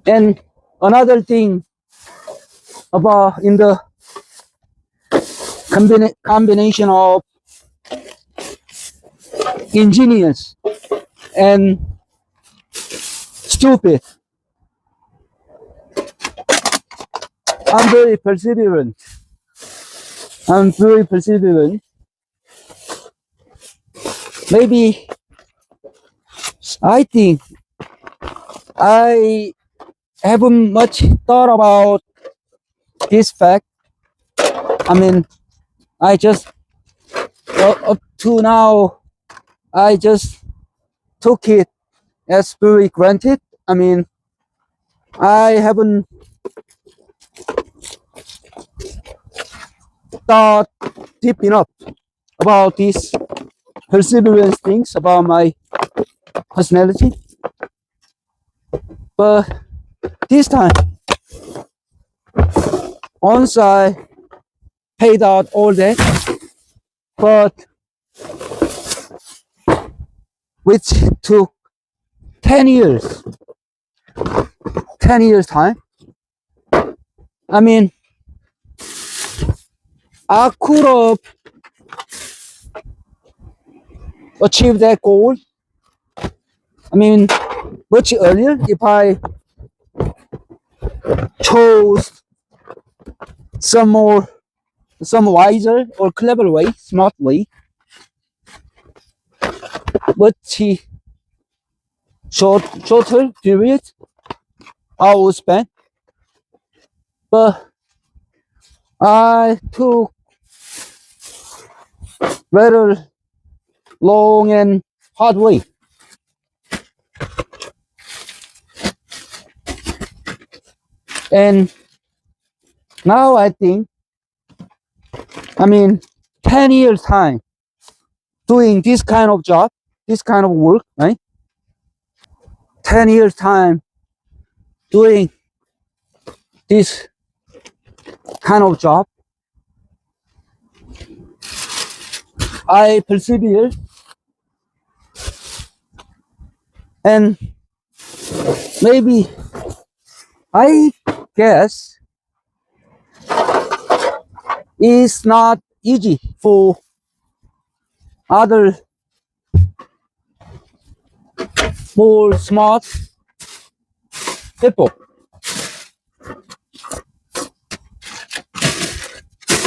And another thing about in the combination of ingenious and stupid, I'm very perseverant. I'm very perseverant. Maybe I think I haven't much thought about this fact. I mean, I just up to now, I just took it as very granted. I mean, I haven't thought deep enough about these perseverance things about my personality. But this time, once I paid out all that, but which took 10 years, 10 years time. I mean, I could have achieved that goal. I mean, much earlier if I chose some wiser or clever way, smart way, much shorter period I would spend. But I took rather long and hard way. And now I think, I mean, 10 years time doing this kind of job, this kind of work, right? 10 years time doing this kind of job, I persevere, and maybe I guess it's not easy for other more smart people.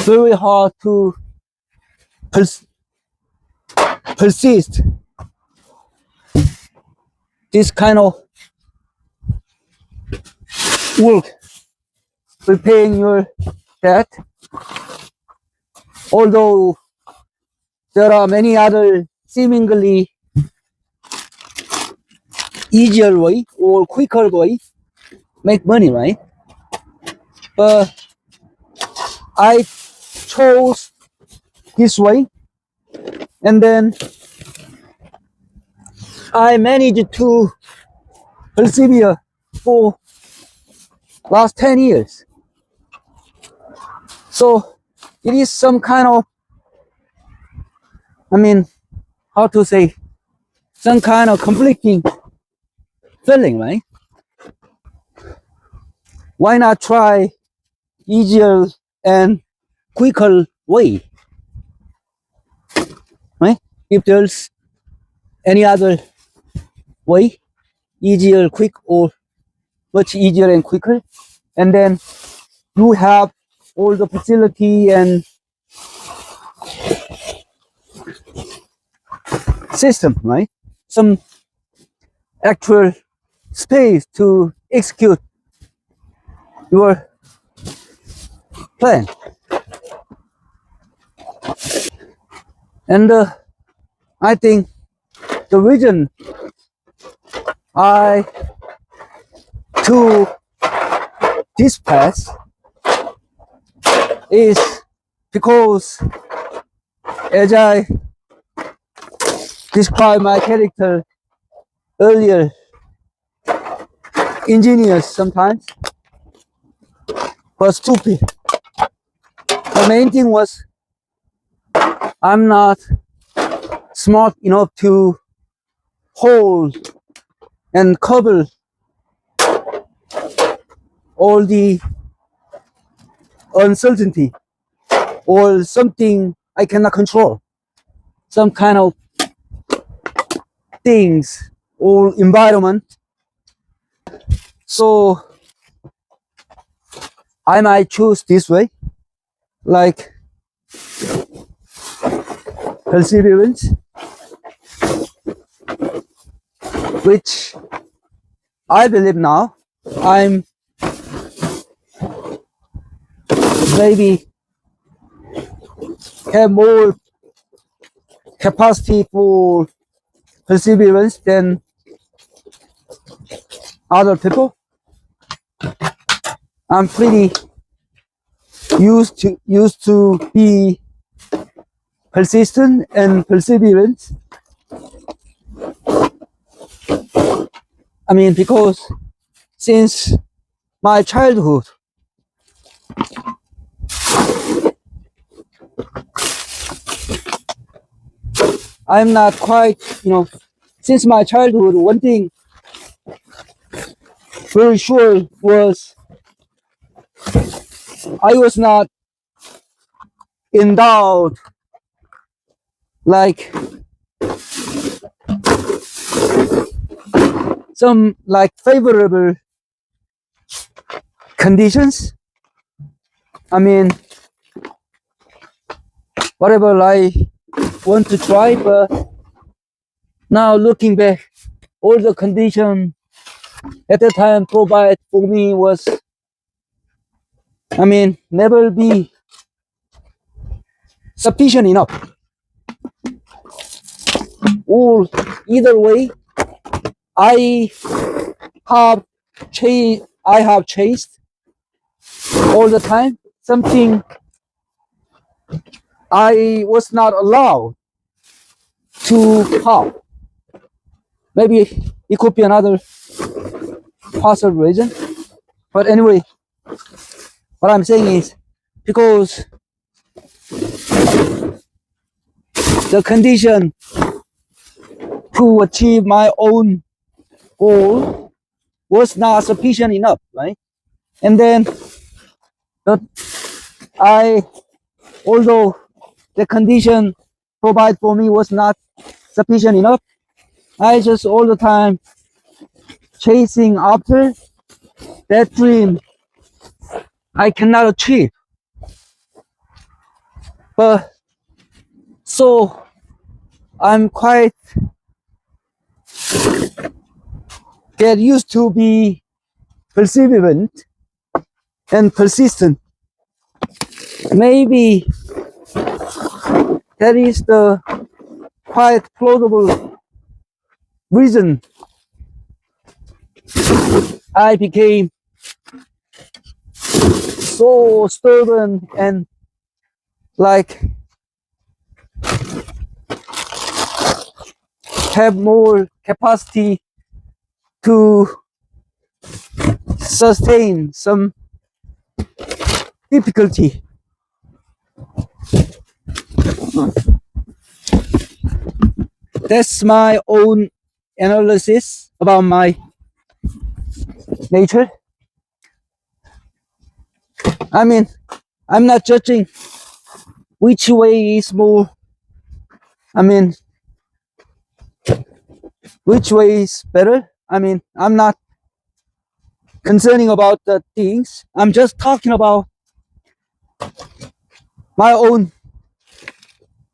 Very hard to persist this kind of work, repaying your debt. Although there are many other seemingly easier way or quicker way make money, right? But I chose this way, and then I managed to persevere for last 10 years. So it is some kind of, I mean, how to say, some kind of conflicting feeling, right? Why not try easier and quicker way, right? If there's any other way, easier, quick, or much easier and quicker, and then you have all the facility and system, right? Some actual space to execute your plan. And I think the reason I took this path is because, as I described my character earlier, ingenious sometimes, but stupid. The main thing was I'm not smart enough to hold and cover all the uncertainty or something I cannot control, some kind of things or environment. So I might choose this way, like perseverance, which I believe now I'm maybe have more capacity for perseverance than other people. I'm pretty used to be persistent and perseverant. I mean, because since my childhood, I'm not quite, since my childhood, one thing very sure was I was not endowed like some like favorable conditions. I mean, whatever I want to try, but now looking back, all the condition at the time provided for me was, I mean, never be sufficient enough. Or either way, I have I have chased all the time something I was not allowed to have. Maybe it could be another possible reason. But anyway, what I'm saying is because the condition to achieve my own goal was not sufficient enough, right? And then the, I, although the condition provided for me was not sufficient enough, I just all the time chasing after that dream I cannot achieve. But so I'm quite get used to be perseverant and persistent. Maybe that is the quite plausible reason I became so stubborn and like have more capacity to sustain some difficulty. That's my own analysis about my nature. I mean, I'm not judging which way is more, I mean, which way is better. I mean, I'm not concerning about the things. I'm just talking about my own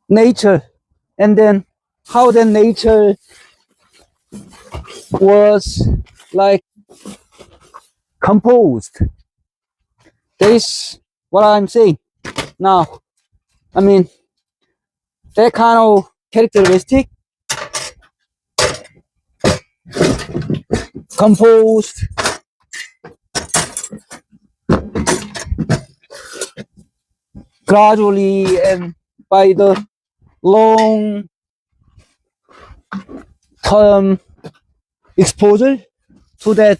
nature and then how the nature was like composed. That is what I'm saying now. I mean, that kind of characteristic composed gradually and by the long term exposure to that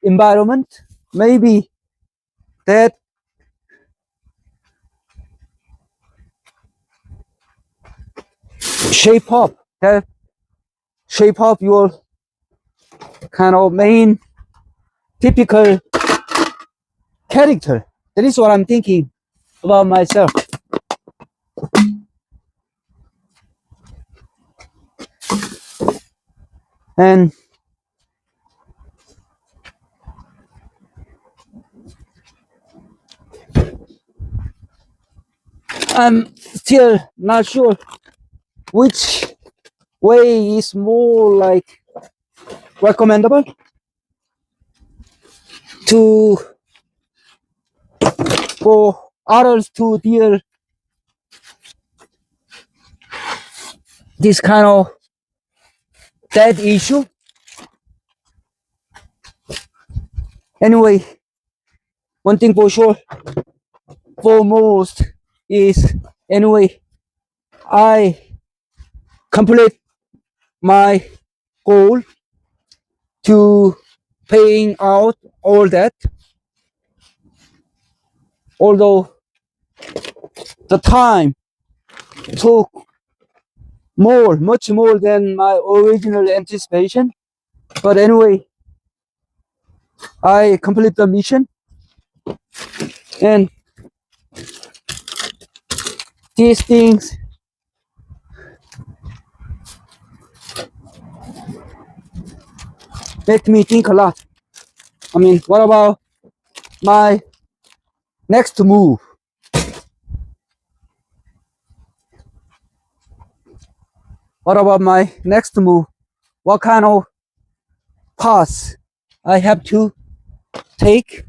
environment, maybe that shape up that shape up your kind of main typical character. That is what I'm thinking about myself. And I'm still not sure which way is more like recommendable to for others to deal this kind of dead issue. Anyway, one thing for sure, foremost is anyway, I complete my goal to paying out all that, although the time took much more than my original anticipation. But anyway, I complete the mission, and these things make me think a lot. I mean, what about my next move? What about my next move? What kind of path I have to take?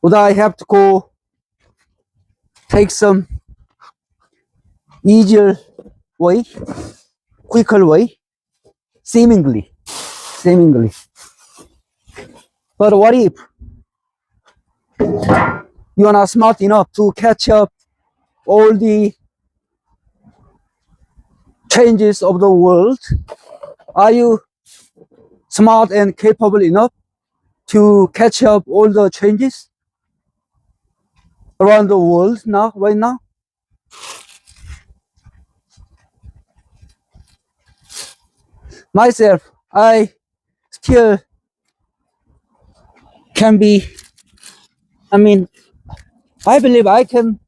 Would I have to go take some easier way, quicker way? Seemingly. But what if you are not smart enough to catch up all the changes of the world? Are you smart and capable enough to catch up all the changes around the world right now? Myself, I still can be, I mean, I believe I can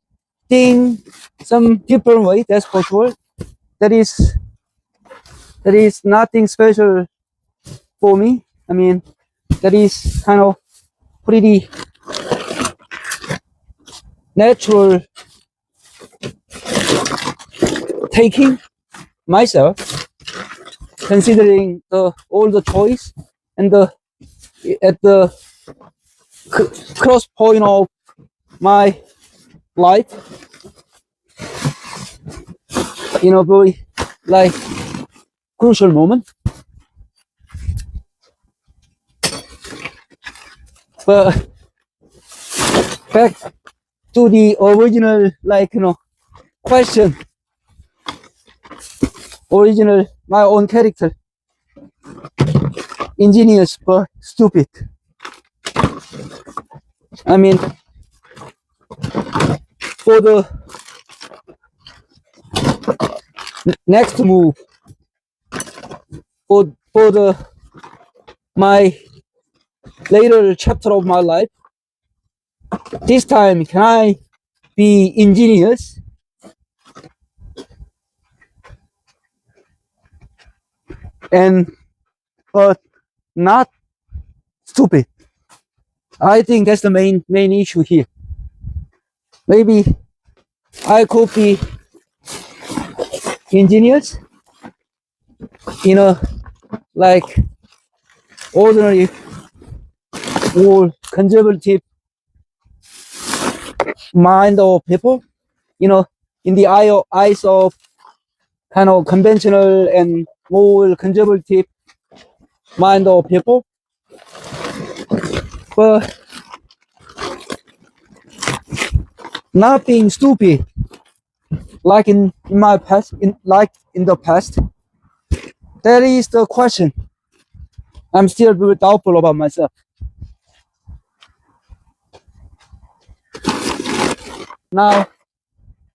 think some different way, that's for sure. That is nothing special for me. I mean, that is kind of pretty natural taking myself, considering all the choice and at the cross point of my life, very like crucial moment. But back to the original, question, original, my own character, ingenious but stupid. I mean, for the next move, for the my later chapter of my life, this time can I be ingenious and but not stupid? I think that's the main issue here. Maybe I could be ingenious in a like ordinary or conservative mind of people, in the eyes of kind of conventional and more conservative mind of people. But not being stupid like in my past, in the past, that is the question. I'm still very doubtful about myself. Now,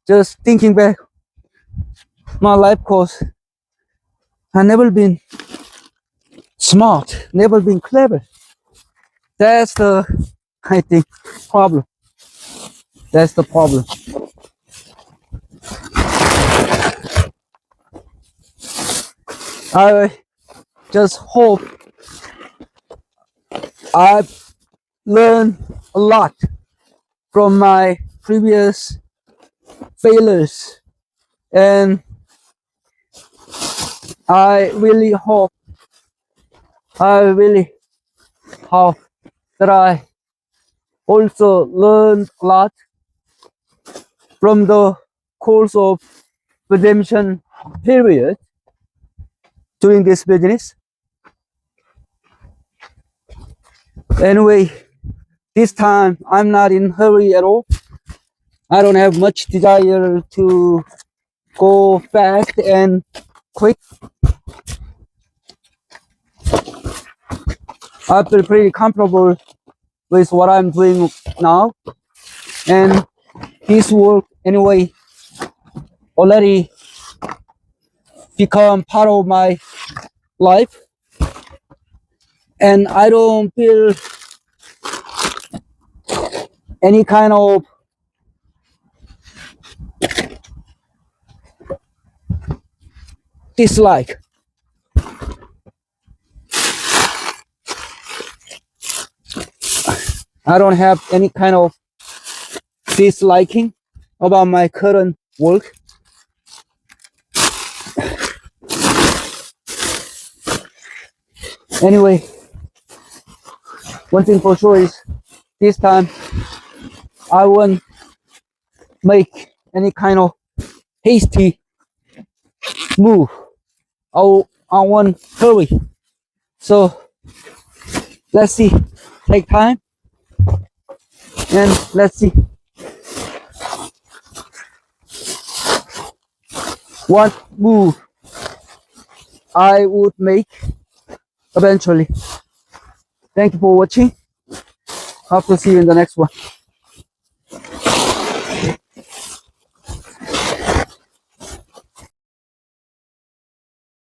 just thinking back my life course, I've never been smart, never been clever. That's the, I think, problem. That's the problem. I just hope I've learned a lot from my previous failures, and I really hope that I also learned a lot from the course of redemption period doing this business. Anyway, this time I'm not in hurry at all. I don't have much desire to go fast and quick. I feel pretty comfortable with what I'm doing now, and this work anyway already become part of my life, and I don't feel any kind of dislike. I don't have any kind of disliking about my current work. Anyway, one thing for sure is this time I won't make any kind of hasty move. I won't hurry. So let's see. Take time and let's see what move I would make eventually. Thank you for watching. Hope to see you in the next one.